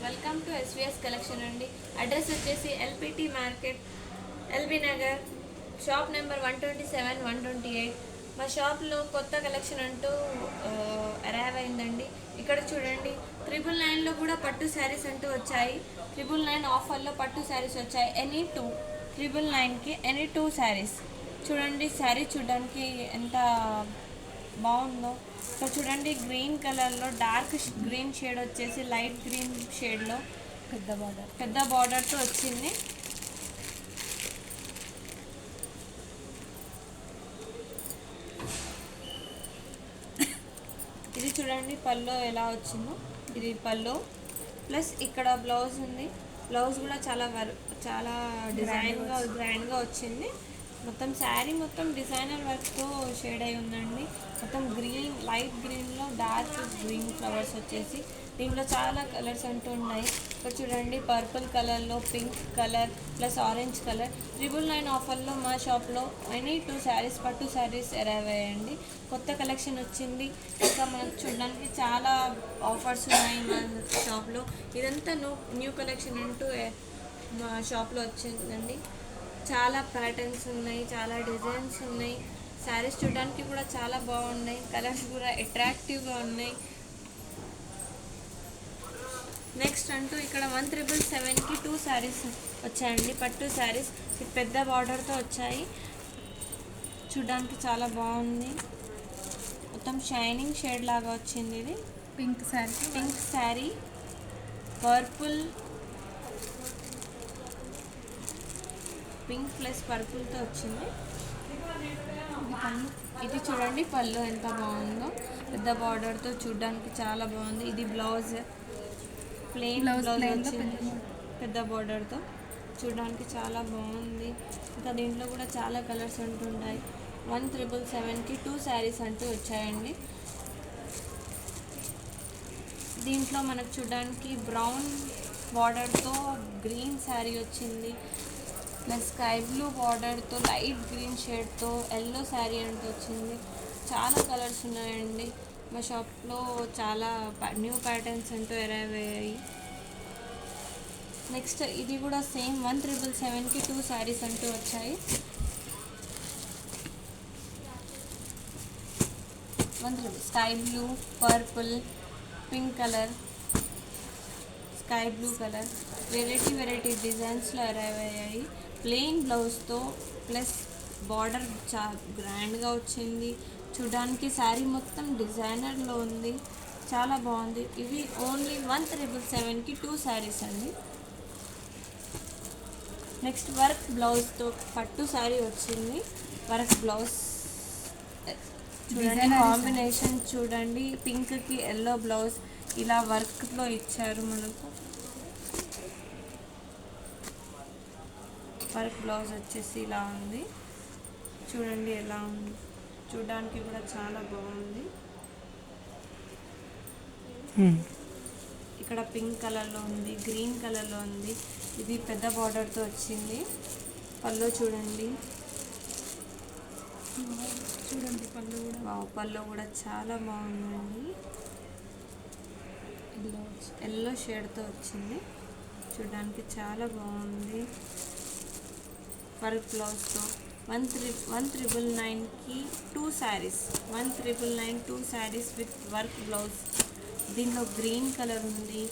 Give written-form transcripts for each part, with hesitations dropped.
Welcome to SVS collection అండి. Address వచ్చేసి LPT market, LB Nagar, shop number 127, 128. మా షాప్లో కొత్త కలెక్షన్ అంటూ అరైవ్ అయిందండి. ఇక్కడ చూడండి, 999లో కూడా పట్టు శారీస్ అంటూ వచ్చాయి. 999 ఆఫర్లో పట్టు శారీస్ వచ్చాయి. ఎనీ 999కి ఎనీ 2 శారీస్. చూడండి, శారీ చూడడానికి ఎంత బాగుందో. ఇక్కడ చూడండి, గ్రీన్ కలర్లో డార్క్ గ్రీన్ షేడ్ వచ్చేసి లైట్ గ్రీన్ షేడ్లో పెద్ద బార్డర్తో వచ్చింది. ఇది చూడండి పళ్ళు ఎలా వచ్చిందో. ఇది పళ్ళు ప్లస్ ఇక్కడ బ్లౌజ్ ఉంది. బ్లౌజ్ కూడా చాలా గ్రాండ్గా వచ్చింది. మొత్తం శారీ మొత్తం డిజైనర్ వర్క్తో షేడ్ అయి ఉందండి. మొత్తం గ్రీన్, లైట్ గ్రీన్లో డార్క్ గ్రీన్ ఫ్లవర్స్ వచ్చేసి దీంట్లో చాలా కలర్స్ అంటూ ఉన్నాయి. ఇక్కడ చూడండి, పర్పుల్ కలర్లో pink colour plus orange colour. 999 ఆఫర్లో మా షాప్లో ఎనీ 2 శారీస్ పట్టు శారీస్ అరైవ్ అయ్యాయండి. కొత్త కలెక్షన్ వచ్చింది. ఇంకా మనకు చూడడానికి చాలా ఆఫర్స్ ఉన్నాయి మా షాప్లో. ఇదంతా న్యూ కలెక్షన్ అంటూ మా షాప్లో వచ్చిందండి. చాలా ప్యాటర్న్స్ ఉన్నాయి, చాలా డిజైన్స్ ఉన్నాయి. శారీస్ చూడడానికి కూడా చాలా బాగున్నాయి. కలర్స్ కూడా అట్రాక్టివ్గా ఉన్నాయి. నెక్స్ట్ అంటూ ఇక్కడ 1777కి 2 శారీస్ వచ్చాయండి. పట్టు శారీస్ పెద్ద బార్డర్తో వచ్చాయి. చూడడానికి చాలా బాగుంది. మొత్తం షైనింగ్ షేడ్ లాగా వచ్చింది. ఇది పింక్ శారీ, పింక్ ప్లస్ పర్పుల్తో వచ్చింది. ఇది చూడండి, పళ్ళు ఎంత బాగుందో. పెద్ద బార్డర్తో చూడడానికి చాలా బాగుంది. ఇది బ్లౌజ్, ప్లెయిన్ బ్లౌజ్ వచ్చింది పెద్ద బార్డర్తో. చూడడానికి చాలా బాగుంది. ఇంకా దీంట్లో కూడా చాలా కలర్స్ ఉంటున్నాయి. 1777కి 2 శారీస్ అంటూ వచ్చాయండి. దీంట్లో మనకు చూడడానికి బ్రౌన్ బార్డర్తో గ్రీన్ శారీ వచ్చింది. ప్లస్ స్కై బ్లూ బార్డర్తో లైట్ గ్రీన్ షేడ్తో ఎల్లో శారీ అంటూ వచ్చింది. చాలా కలర్స్ ఉన్నాయండి. మా షాప్లో చాలా న్యూ ప్యాటర్న్స్ అంటూ అరైవ్ అయ్యాయి. నెక్స్ట్ ఇది కూడా సేమ్ 1777కి 2 శారీస్ అంటూ వచ్చాయి. Sky blue, purple, pink colour, sky blue colour, variety డిజైన్స్లో అరైవ్ అయ్యాయి. ప్లెయిన్ బ్లౌజ్తో ప్లస్ బార్డర్ గ్రాండ్గా వచ్చింది. చూడడానికి శారీ మొత్తం డిజైనర్లో ఉంది. చాలా బాగుంది. ఇవి ఓన్లీ 1777కి 2 శారీస్ అండి. నెక్స్ట్ వర్క్ బ్లౌజ్తో పట్టు శారీ వచ్చింది. వర్క్ బ్లౌజ్ చూడండి, కాంబినేషన్ చూడండి, పింక్కి ఎల్లో బ్లౌజ్ ఇలా వర్క్లో ఇచ్చారు మనకు. వర్క్ బ్లౌజ్ వచ్చేసి ఇలా ఉంది. చూడండి ఎలా ఉంది. చూడడానికి కూడా చాలా బాగుంది. ఇక్కడ పింక్ కలర్లో ఉంది, గ్రీన్ కలర్లో ఉంది. ఇది పెద్ద బార్డర్తో వచ్చింది. పళ్ళు చూడండి, పళ్ళు కూడా చాలా బాగుందండి. ఎల్లో షేడ్తో వచ్చింది. చూడడానికి చాలా బాగుంది. వర్క్ బ్లౌజ్తో 1799కి 2 saris. 1799 2 saris with work blouse. దీనిలో గ్రీన్ కలర్ ఉంది,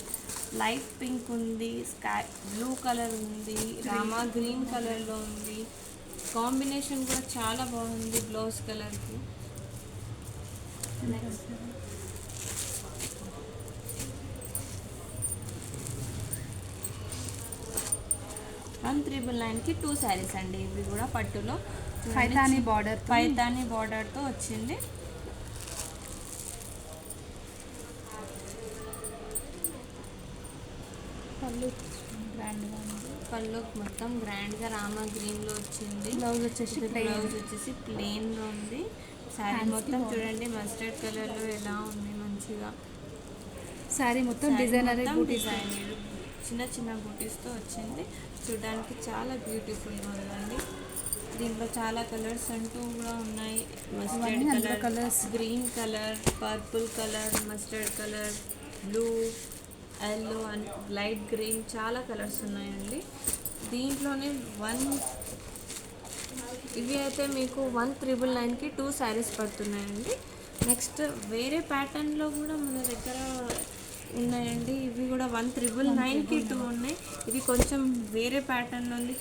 లైట్ పింక్ ఉంది, స్కై బ్లూ కలర్ ఉంది, రామా గ్రీన్ కలర్లో ఉంది. కాంబినేషన్ కూడా చాలా బాగుంది బ్లౌజ్ కలర్కి. 1799కి 2 శారీస్ అండి. ఇవి కూడా పట్టులో పైతాని బార్డర్తో వచ్చింది. పళ్ళు మొత్తం గ్రాండ్గా రామా గ్రీన్లో వచ్చింది. బ్లౌజ్ వచ్చేసి ప్లెయిన్లో ఉంది. శారీ మొత్తం చూడండి, మస్టర్డ్ కలర్లో ఎలా ఉంది మంచిగా. శారీ మొత్తం డిజైనర్ చిన్న బూటీస్తో వచ్చింది. చూడడానికి చాలా బ్యూటిఫుల్గా ఉందండి. దీంట్లో చాలా కలర్స్ అంటూ కూడా ఉన్నాయి. Mustard colour, green colour, purple colour, mustard colour, blue, yellow and light green చాలా కలర్స్ ఉన్నాయండి. దీంట్లోనే ఇవి అయితే మీకు 1,999కి 2 శారీస్ పడుతున్నాయండి. నెక్స్ట్ వేరే ప్యాటర్న్లో కూడా మన దగ్గర ఉన్నాయండి. ఇవి కూడా 1,999కి 2 ఉన్నాయి. ఇది కొంచెం వేరే ప్యాటర్న్లో ఉంది.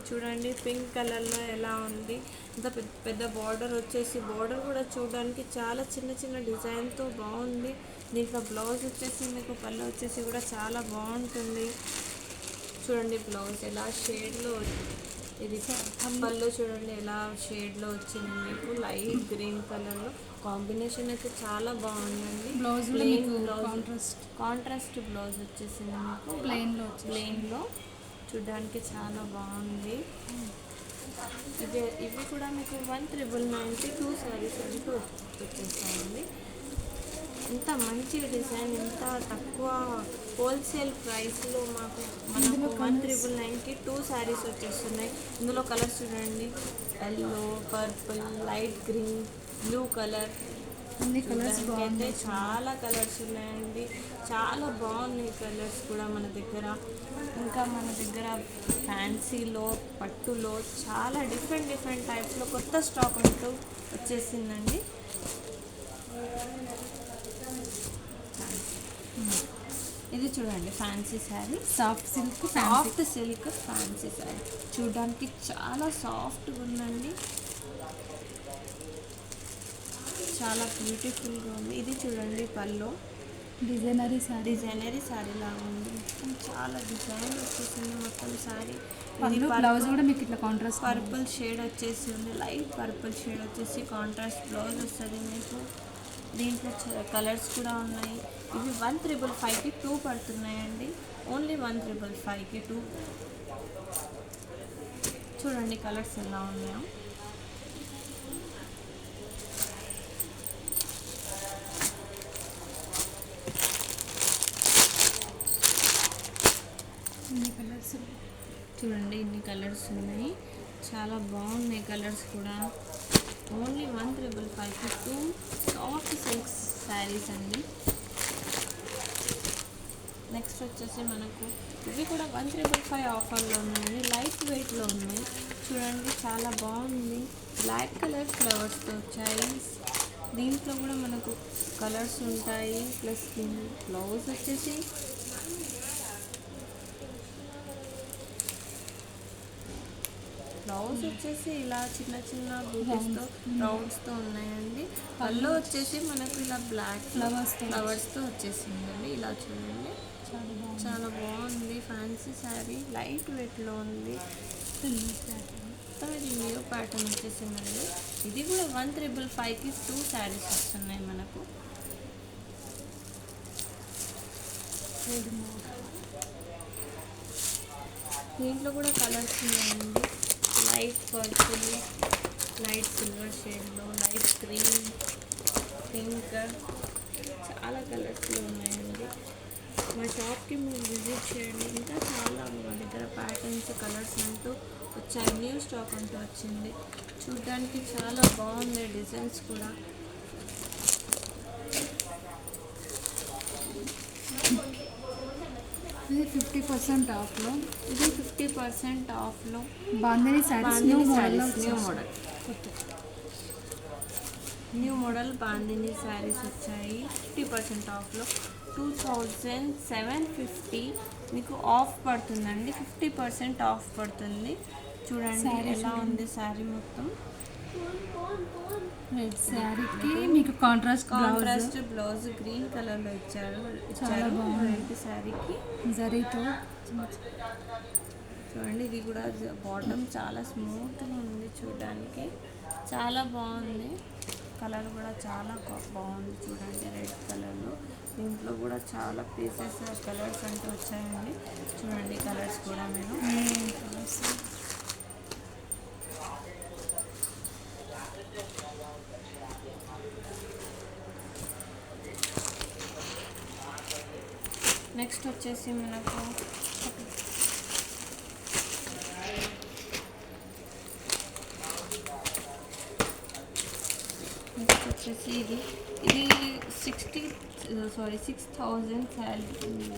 చూడండి పింక్ కలర్లో ఎలా ఉంది. ఇంత పెద్ద బార్డర్ వచ్చేసి, బార్డర్ కూడా చూడడానికి చాలా చిన్న చిన్న డిజైన్తో బాగుంది. దీంట్లో బ్లౌజ్ వచ్చేసి మీకు పళ్ళు వచ్చేసి కూడా చాలా బాగుంటుంది. చూడండి బ్లౌజ్ ఎలా షేడ్లో, ఇది పళ్ళు చూడండి ఎలా షేడ్లో వచ్చింది. మీకు లైట్ గ్రీన్ కలర్లో కాంబినేషన్ అయితే చాలా బాగుందండి. బ్లౌజ్ కాంట్రాస్ట్ బ్లౌజ్ వచ్చేసింది మీకు ప్లెయిన్లో చూడడానికి చాలా బాగుంది. ఇవి కూడా మీకు 1,999కి 2 శారీస్ అంటూ వచ్చేస్తాయండి. ఇంత మంచి డిజైన్, ఇంత తక్కువ హోల్సేల్ ప్రైస్లో మనకు 1,999కి 2 శారీస్ వచ్చేస్తున్నాయి. ఇందులో కలర్స్ చూడండి, yellow, purple, light green, blue colour, అన్ని కలర్స్ అయితే చాలా కలర్స్ ఉన్నాయండి. చాలా బాగున్నాయి కలర్స్ కూడా మన దగ్గర. ఇంకా మన దగ్గర ఫ్యాన్సీలో, పట్టులో చాలా డిఫరెంట్ టైప్స్లో కొత్త స్టాక్ అంటూ వచ్చేసిందండి. ఇది చూడండి fancy sari, soft silk fancy sari చూడడానికి చాలా సాఫ్ట్గా ఉందండి. చాలా బ్యూటిఫుల్గా ఉంది. ఇది చూడండి పళ్ళు డిజైనరీ శారీ లాగా ఉంది. మొత్తం చాలా డిజైన్ వచ్చేసింది మొత్తం శారీ. బ్లౌజ్ కూడా మీకు ఇట్లా కాంట్రాస్ట్ పర్పుల్ షేడ్ వచ్చేసి ఉంది. లైట్ పర్పుల్ షేడ్ వచ్చేసి కాంట్రాస్ట్ బ్లౌజ్ వస్తుంది మీకు. దీంట్లో కలర్స్ కూడా ఉన్నాయి. ఇవి 1,555కి 2 పడుతున్నాయండి. ఓన్లీ 1,555కి 2. చూడండి కలర్స్ ఎలా ఉన్నాయో. చూడండి ఇన్ని కలర్స్ ఉన్నాయి. చాలా బాగున్నాయి కలర్స్ కూడా. ఓన్లీ 1,555కి 2 సాఫ్ట్ సిల్క్ శారీస్ అండి. నెక్స్ట్ వచ్చేసి మనకు ఇవి కూడా 1,555 ఆఫర్లో ఉన్నాయి. లైట్ వెయిట్లో ఉన్నాయి. చూడండి చాలా బాగుంది. బ్లాక్ కలర్ ఫ్లవర్స్తో వచ్చాయి. దీంట్లో కూడా మనకు కలర్స్ ఉంటాయి. ప్లస్ దీని బ్లౌజ్ వచ్చేసి ఇలా చిన్న చిన్న బూటీస్తో రౌండ్స్తో ఉన్నాయండి. పళ్ళు వచ్చేసి మనకు ఇలా బ్లాక్ ఫ్లవర్స్తో వచ్చేసిందండి. ఇలా చూడండి చాలా బాగుంది. ఫ్యాన్సీ శారీ లైట్ వెయిట్లో ఉంది. ఇది న్యూ ప్యాటర్న్ వచ్చేసిందండి. ఇది కూడా 1,555కి 2 శారీస్ వస్తున్నాయి మనకు. దీంట్లో కూడా కలర్స్ ఉన్నాయండి. లైట్ పర్పుల్, లైట్ సిల్వర్ షేడ్లో, లైట్ గ్రీన్, పింక్, చాలా కలర్స్లో ఉన్నాయండి. మా షాప్కి మీరు విజిట్ చేయండి. ఇంకా చాలా మా దగ్గర ప్యాటర్న్స్, కలర్స్ అంటూ వచ్చాయి. న్యూ స్టాక్ అంటూ వచ్చింది. చూడడానికి చాలా బాగుంది డిజైన్స్ కూడా. ఇది 50% ఆఫ్లో. ఇది 50% ఆఫ్లో బాందిని శారీస్ న్యూ మోడల్ బాందిని శారీస్ వచ్చాయి. 50% ఆఫ్లో 2,750 మీకు ఆఫ్ పడుతుందండి. 50% ఆఫ్ పడుతుంది. చూడండి ఎలా ఉంది శారీ మొత్తం. రెడ్ శారీకి మీకు కాంట్రాస్ట్ బ్లౌజ్ గ్రీన్ కలర్లో ఇచ్చారు. చాలా బాగుంది. రెడ్ శారీకి జరీతో చూడండి. ఇది కూడా బాటమ్ చాలా స్మూత్గా ఉంది. చూడడానికి చాలా బాగుంది. కలర్ కూడా చాలా బాగుంది. చూడండి రెడ్ కలర్లో. దీంట్లో కూడా చాలా పీసెస్ కలర్స్ అంటూ వచ్చాయండి. చూడండి కలర్స్ కూడా మీరు. నెక్స్ట్ వచ్చేసి మనకు ఇది 60 సారీ 6,000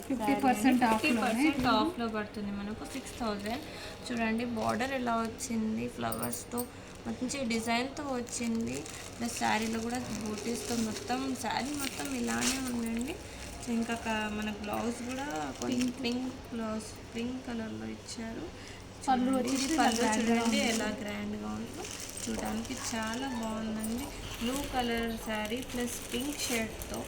50% off లోనే. 50% ఆఫ్లో పడుతుంది మనకు 6,000. చూడండి బార్డర్ ఎలా వచ్చింది, ఫ్లవర్స్తో మంచి డిజైన్తో వచ్చింది. ప్లస్ శారీలో కూడా బూటీస్తో మొత్తం శారీ మొత్తం ఇలానే ఉందండి. ఇంకా మన బ్లౌజ్ కూడా కొంచెం పింక్ కలర్లో ఇచ్చారు. పళ్ళు చూడండి, వచ్చేసి ఇది పళ్ళు ఇలా grand గా చూడండి ఉంది. ఎలా గ్రాండ్గా ఉందో. చూడడానికి చాలా బాగుందండి. Blue colour sari plus pink షేడ్తో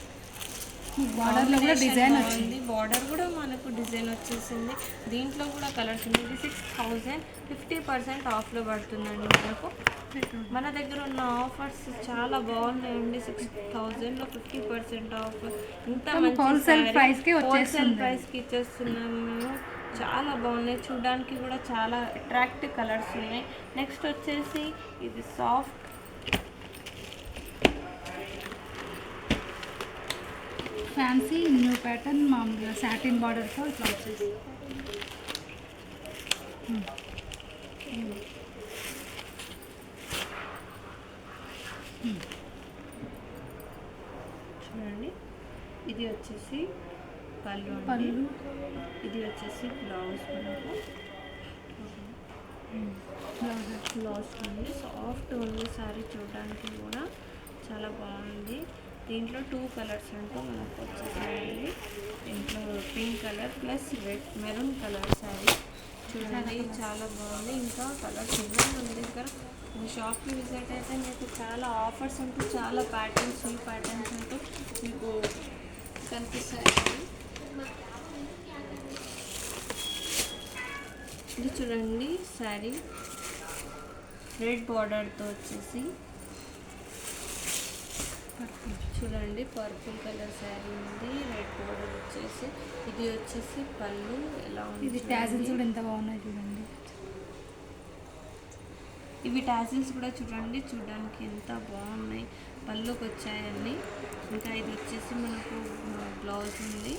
బార్డర్లో కూడా డిజైన్ వచ్చింది. వచ్చింది. బార్డర్ కూడా మనకు డిజైన్ వచ్చేసింది. దీంట్లో కూడా కలర్స్ ఉంది. ఇది 6,000 50% ఆఫ్లో పడుతుందండి మనకు. మన దగ్గర ఉన్న ఆఫర్స్ చాలా బాగున్నాయండి. 6,000లో 50% ఆఫ్. ఇంత మంచి హోల్సేల్ saree ప్రైస్కి హోల్సేల్ వచ్చేస్తుంది. ప్రైస్కి ఇచ్చేస్తున్నాము మేము. చాలా బాగున్నాయి, చూడడానికి కూడా చాలా అట్రాక్టివ్ కలర్స్ ఉన్నాయి. నెక్స్ట్ వచ్చేసి ఇది సాఫ్ట్ ఫ్యాన్సీ న్యూ ప్యాటర్న్ మామూలుగా సాటిన్ బార్డర్తో ఇట్లా వచ్చేసి చూడండి, ఇది వచ్చేసి పళ్ళు అండి. పళ్ళు ఇది వచ్చేసి బ్లౌజ్ మనకు. బ్లౌజ్ ఉంది, సాఫ్ట్ ఉంది సారీ, చూడడానికి కూడా చాలా బాగుంది. దీంట్లో 2 కలర్స్ అంటూ మనకు వచ్చేసాయండి. దీంట్లో pink colour plus red maroon colour sari. చూడండి చాలా బాగుంది. ఇంకా కలర్స్ ఇవ్వండి మన దగ్గర. షాప్కి విజిట్ అయితే మీకు చాలా ఆఫర్స్ ఉంటూ చాలా ప్యాటర్న్స్, న్యూ ప్యాటర్న్స్ అంటూ మీకు కనిపిస్తాయండి. ఇది చూడండి శారీ రెడ్ బార్డర్తో వచ్చేసి, చూడండి పర్పుల్ కలర్ శారీ ఉంది, రెడ్ బార్డర్ వచ్చేసి. ఇది వచ్చేసి పళ్ళు ఎలా ఉంది. ఇది ట్యాజిల్స్ కూడా ఎంత బాగున్నాయి చూడండి. ఇవి టాజిల్స్ కూడా చూడండి, చూడడానికి ఎంత బాగున్నాయి. పళ్ళుకి వచ్చాయండి. ఇంకా ఇది వచ్చేసి మనకు బ్లౌజ్ ఉంది.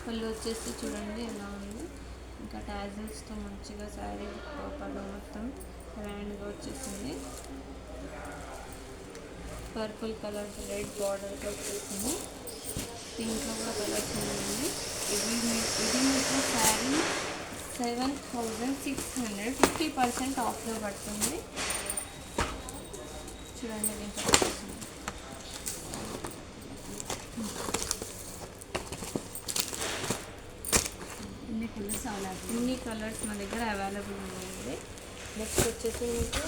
పళ్ళు వచ్చేసి చూడండి ఎలా ఉంది. ఇంకా టాజిల్స్తో మంచిగా శారీ పళ్ళు మొత్తం గ్రాండ్గా వచ్చేసింది. పర్పుల్ కలర్ రెడ్ బార్డర్తో వచ్చేసింది. దీంట్లో కూడా కలర్స్ ఉన్నాయండి. ఇది మీకు శారీ 7,600 50% ఆఫ్లో పడుతుంది. చూడండి దీంట్లో వచ్చేసింది. ఇన్ని కలర్స్ మా దగ్గర అవైలబుల్ ఉన్నాయి. నెక్స్ట్ వచ్చేసి మీకు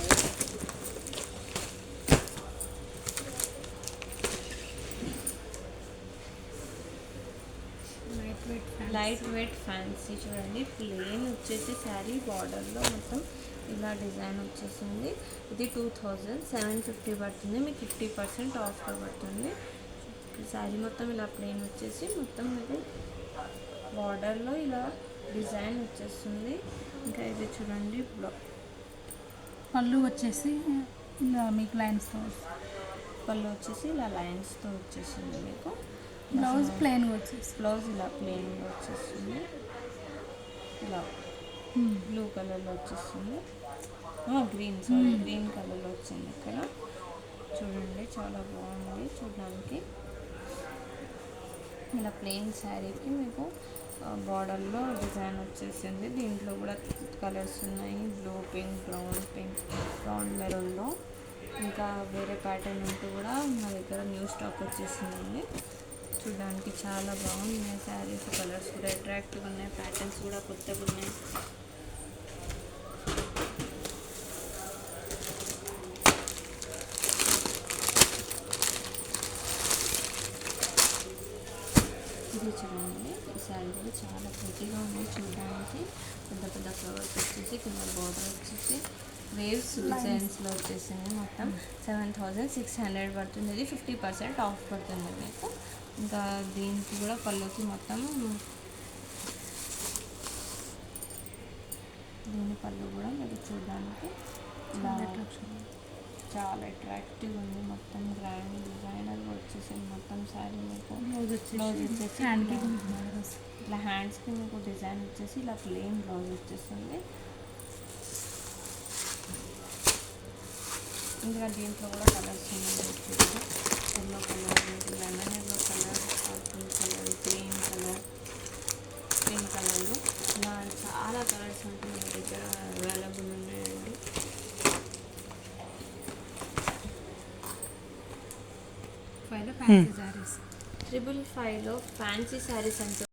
లైట్ వెయిట్ ఫ్యాన్సీ చూడండి. ప్లెయిన్ వచ్చేసి శారీ బార్డర్లో మొత్తం ఇలా డిజైన్ వచ్చేసింది. ఇది 2,750 పడుతుంది. మీకు 50% ఆఫ్లో పడుతుంది. శారీ మొత్తం ఇలా ప్లెయిన్ వచ్చేసి మొత్తం మీకు బార్డర్లో ఇలా డిజైన్ వచ్చేస్తుంది. ఇంకా ఇది చూడండి పళ్ళు వచ్చేసి ఇలా మీకు లైన్స్తో పళ్ళు వచ్చేసి ఇలా లైన్స్తో వచ్చేసింది. మీకు బ్లౌజ్ ప్లెయిన్గా వచ్చేసి బ్లౌజ్ ఇలా ప్లెయిన్గా వచ్చేస్తుంది. ఇలా బ్లూ కలర్లో వచ్చేస్తుంది. గ్రీన్ కలర్లో వచ్చింది ఇక్కడ. చూడండి చాలా బాగుంది చూడడానికి. ఇలా ప్లెయిన్ శారీకి మీకు బార్డర్లో డిజైన్ వచ్చేసింది. దీంట్లో కూడా కలర్స్ ఉన్నాయి. బ్లూ పింక్, బ్రౌన్ మెరూన్లో. ఇంకా వేరే ప్యాటర్న్ ఉంటూ కూడా మా దగ్గర న్యూ స్టాక్ వచ్చేసిందండి. చూడడానికి చాలా బాగున్నాయి శారీస్. కలర్స్ కూడా అట్రాక్టివ్గా ఉన్నాయి. ప్యాటర్న్స్ కూడా కొత్తగా ఉన్నాయి. ఇది చూడండి, ఈ శారీ కూడా చాలా ప్రిటీగా ఉంది చూడడానికి. పెద్ద పెద్ద ఫ్లవర్స్ వచ్చేసి కింద బార్డర్ వచ్చేసి వేవ్స్ డిజైన్స్లో వచ్చేసింది. మొత్తం 7,600 పడుతుంది. ఇది 50% ఆఫ్ పడుతుంది మీకు. ఇంకా దీనికి కూడా పళ్ళుకి మొత్తం దీని పళ్ళు కూడా మీరు చూడడానికి చాలా అట్రాక్టివ్ ఉంది. మొత్తం గ్రాండ్ డిజైనర్ వచ్చేసింది. మొత్తం శారీ మీకు బ్లౌజ్ వచ్చేసి ఇట్లా హ్యాండ్స్కి మీకు డిజైన్ వచ్చేసి ఇలా ప్లెయిన్ బ్లౌజ్ వచ్చేస్తుంది. ఇంకా దీంట్లో కూడా కలర్స్ ఉన్నాయి. Yellow colour, lemon yellow colour, purple colour, green colour, pink కలర్లో ఇలా చాలా కలర్స్ అంటే మన దగ్గర అవైలబుల్ ఉన్నాయండి. ఫ్యాన్సీ శారీస్ 555లో ఫ్యాన్సీ శారీస్ అంటే